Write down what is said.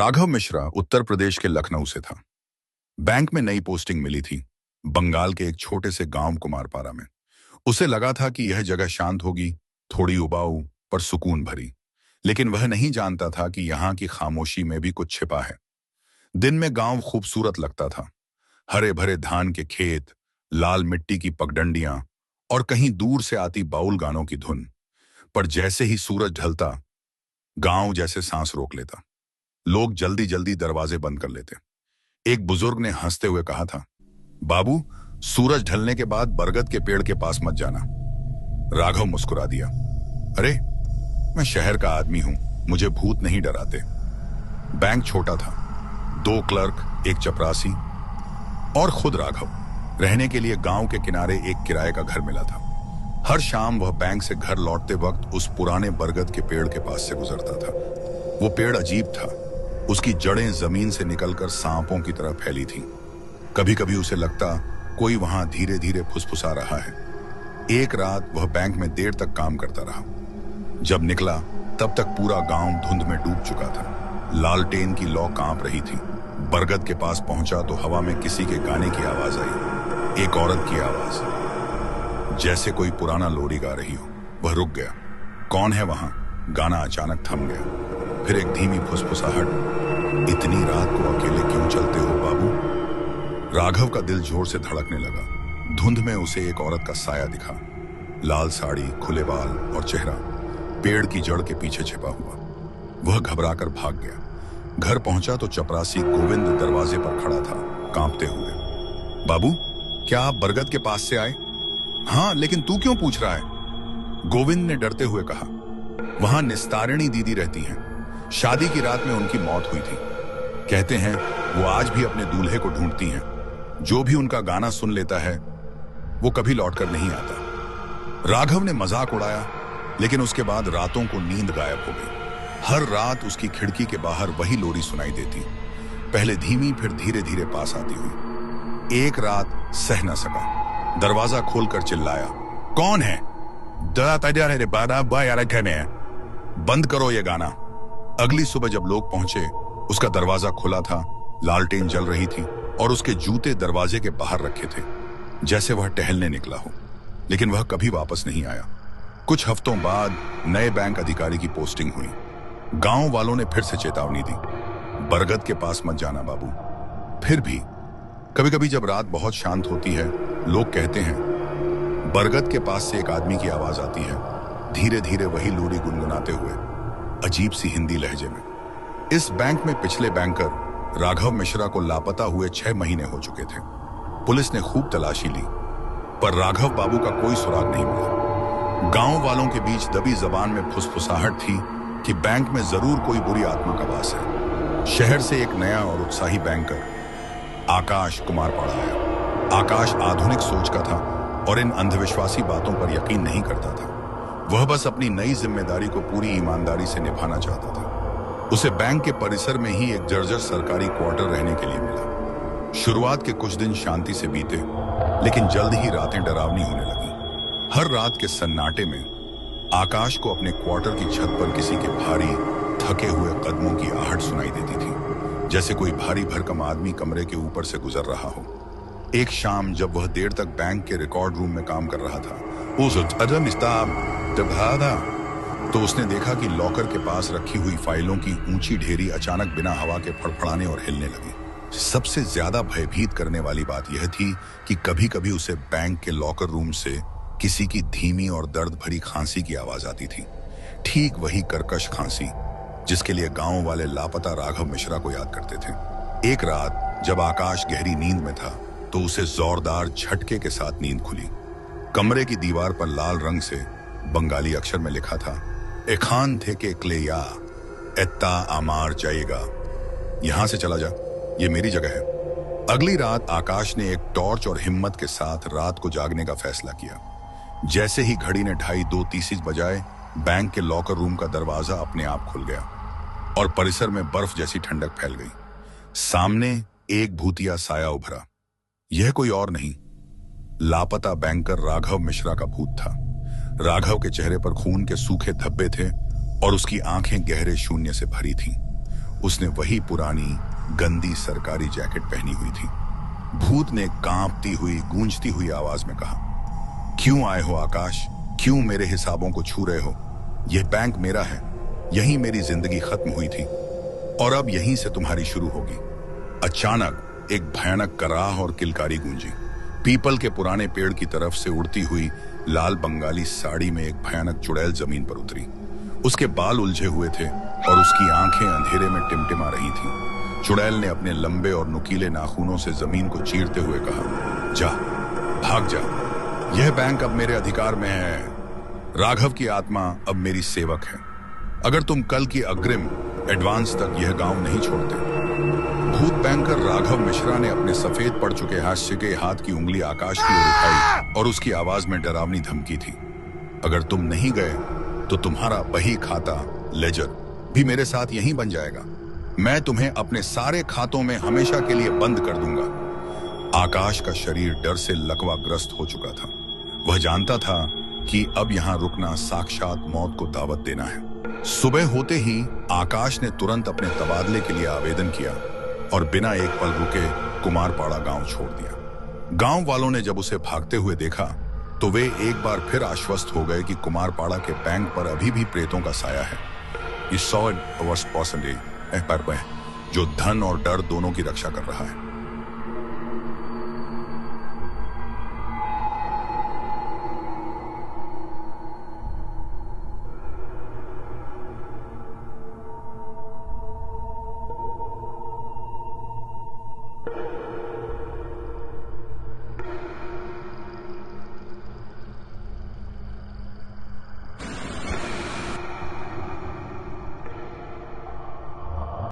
राघव मिश्रा उत्तर प्रदेश के लखनऊ से था। बैंक में नई पोस्टिंग मिली थी, बंगाल के एक छोटे से गांव कुमारपारा में। उसे लगा था कि यह जगह शांत होगी, थोड़ी उबाऊ पर सुकून भरी। लेकिन वह नहीं जानता था कि यहाँ की खामोशी में भी कुछ छिपा है। दिन में गांव खूबसूरत लगता था, हरे भरे धान के खेत, लाल मिट्टी की पगडंडियां और कहीं दूर से आती बाउल गानों की धुन। पर जैसे ही सूरज ढलता, गांव जैसे सांस रोक लेता। लोग जल्दी जल्दी दरवाजे बंद कर लेते। एक बुजुर्ग ने हंसते हुए कहा था, बाबू, सूरज ढलने के बाद बरगद के पेड़ के पास मत जाना। राघव मुस्कुरा दिया, अरे, मैं शहर का आदमी हूं, मुझे भूत नहीं डराते। बैंक छोटा था, 2 क्लर्क, एक चपरासी और खुद राघव। रहने के लिए गांव के किनारे एक किराए का घर मिला था। हर शाम वह बैंक से घर लौटते वक्त उस पुराने बरगद के पेड़ के पास से गुजरता था। वो पेड़ अजीब था, उसकी जड़ें जमीन से निकलकर सांपों की तरह फैली थीं। कभी कभी उसे लगता कोई वहां धीरे धीरे फुसफुसा रहा है। एक रात वह बैंक में देर तक काम करता रहा। जब निकला तब तक पूरा गांव धुंध में डूब चुका था। लालटेन की लौ कांप रही थी। बरगद के पास पहुंचा तो हवा में किसी के गाने की आवाज आई, एक औरत की आवाज, जैसे कोई पुराना लोरी गा रही हो। वह रुक गया। कौन है वहां? गाना अचानक थम गया। फिर एक धीमी फुसफुसाहट, इतनी रात को अकेले क्यों चलते हो बाबू? राघव का दिल जोर से धड़कने लगा। धुंध में उसे एक औरत का साया दिखा, लाल साड़ी, खुले बाल और चेहरा पेड़ की जड़ के पीछे छिपा हुआ। वह घबराकर भाग गया। घर पहुंचा तो चपरासी गोविंद दरवाजे पर खड़ा था, कांपते हुए। बाबू, क्या आप बरगद के पास से आए? हाँ, लेकिन तू क्यों पूछ रहा है? गोविंद ने डरते हुए कहा, वहां निस्तारिणी दीदी रहती हैं। शादी की रात में उनकी मौत हुई थी। कहते हैं वो आज भी अपने दूल्हे को ढूंढती हैं। जो भी उनका गाना सुन लेता है वो कभी लौटकर नहीं आता। राघव ने मजाक उड़ाया, लेकिन उसके बाद रातों को नींद गायब हो गई। हर रात उसकी खिड़की के बाहर वही लोरी सुनाई देती, पहले धीमी फिर धीरे धीरे पास आती हुई। एक रात सह न सका, दरवाजा खोलकर चिल्लाया, कौन है? बंद करो ये गाना। अगली सुबह जब लोग पहुंचे, उसका दरवाजा खुला था, लालटेन जल रही थी और उसके जूते दरवाजे के बाहर रखे थे, जैसे वह टहलने निकला हो। लेकिन वह कभी वापस नहीं आया। कुछ हफ्तों बाद नए बैंक अधिकारी की पोस्टिंग हुई। गांव वालों ने फिर से चेतावनी दी, बरगद के पास मत जाना बाबू। फिर भी कभी कभी जब रात बहुत शांत होती है, लोग कहते हैं बरगद के पास से एक आदमी की आवाज आती है, धीरे धीरे वही लोरी गुनगुनाते हुए, अजीब सी हिंदी लहजे में। इस बैंक में पिछले बैंकर राघव मिश्रा को लापता हुए 6 महीने हो चुके थे। पुलिस ने खूब तलाशी ली, पर राघव बाबू का कोई सुराग नहीं मिला। गांव वालों के बीच दबी जबान में फुसफुसाहट थी कि बैंक में जरूर कोई बुरी आत्मा का वास है। शहर से एक नया और उत्साही बैंकर आकाश कुमारपाड़ा आया। आकाश आधुनिक सोच का था और इन अंधविश्वासी बातों पर यकीन नहीं करता था। वह बस अपनी नई जिम्मेदारी को पूरी ईमानदारी से निभाना चाहता था। उसे बैंक के परिसर में ही एक जर्जर सरकारी क्वार्टर रहने के लिए मिला। शुरुआत के कुछ दिन शांति से बीते, लेकिन जल्द ही रातें डरावनी होने लगी। हर रात के सन्नाटे में आकाश को अपने क्वार्टर की छत पर किसी के भारी थके हुए कदमों की आहट सुनाई देती थी, जैसे कोई भारी भरकम आदमी कमरे के ऊपर से गुजर रहा हो। एक शाम जब वह देर तक बैंक के रिकॉर्ड रूम में काम कर रहा था, तो उसने देखा कि लॉकर के पास रखी हुई फाइलों की ऊंची ढेरी अचानक बिना हवा के फड़फड़ाने और हिलने लगी। सबसे ज्यादा भयभीत करने वाली बात यह थी कि कभी कभी उसे बैंक के लॉकर रूम से किसी की धीमी और दर्द भरी खांसी की आवाज आती थी। ठीक वही कर्कश खांसी जिसके लिए गांव वाले लापता राघव मिश्रा को याद करते थे। एक रात जब आकाश गहरी नींद में था, तो उसे जोरदार झटके के साथ नींद खुली। कमरे की दीवार पर लाल रंग से बंगाली अक्षर में लिखा था, एखान थे के क्लेया एत्ता आमार जाएगा, यहां से चला जा, ये मेरी जगह है। अगली रात आकाश ने एक टॉर्च और हिम्मत के साथ रात को जागने का फैसला किया। जैसे ही घड़ी ने 2:30 बजाए, बैंक के लॉकर रूम का दरवाजा अपने आप खुल गया और परिसर में बर्फ जैसी ठंडक फैल गई। सामने एक भूतिया साया उभरा। यह कोई और नहीं, लापता बैंकर राघव मिश्रा का भूत था। राघव के चेहरे पर खून के सूखे धब्बे थे और उसकी आंखें गहरे शून्य से भरी थीं। उसने वही पुरानी गंदी सरकारी जैकेट पहनी हुई थी। भूत ने कांपती हुई गूंजती हुई आवाज में कहा, क्यों आए हो आकाश? क्यों मेरे हिसाबों को छू रहे हो? यह बैंक मेरा है, यहीं मेरी जिंदगी खत्म हुई थी और अब यहीं से तुम्हारी शुरू होगी। अचानक एक भयानक कराह और किलकारी गूंजी। पीपल के पुराने पेड़ की तरफ से उड़ती हुई लाल बंगाली साड़ी में एक भयानक चुड़ैल जमीन पर उतरी। उसके बाल उलझे हुए थे और उसकी आंखें अंधेरे में टिमटिमा रही थीं। चुड़ैल ने अपने लंबे और नुकीले नाखूनों से जमीन को चीरते हुए कहा, जा, भाग जा, यह बैंक अब मेरे अधिकार में है। राघव की आत्मा अब मेरी सेवक है। अगर तुम कल की अग्रिम एडवांस तक यह गांव नहीं छोड़ते। भूत बैंकर राघव मिश्रा ने अपने सफेद पड़ चुके हास्य के हाथ की उंगली आकाश की ओर उठाई और उसकी आवाज में डरावनी धमकी थी, अगर तुम नहीं गए तो तुम्हारा बही खाता लेजर भी मेरे साथ यहीं बन जाएगा। मैं तुम्हें अपने सारे खातों में हमेशा के लिए बंद कर दूंगा। आकाश का शरीर डर से लकवाग्रस्त हो चुका था। वह जानता था कि अब यहां रुकना साक्षात मौत को दावत देना है। सुबह होते ही आकाश ने तुरंत अपने तबादले के लिए आवेदन किया और बिना एक पल रुके कुमारपाड़ा गांव छोड़ दिया। गांव वालों ने जब उसे भागते हुए देखा तो वे एक बार फिर आश्वस्त हो गए कि कुमारपाड़ा के बैंक पर अभी भी प्रेतों का साया है। जो धन और डर दोनों की रक्षा कर रहा है।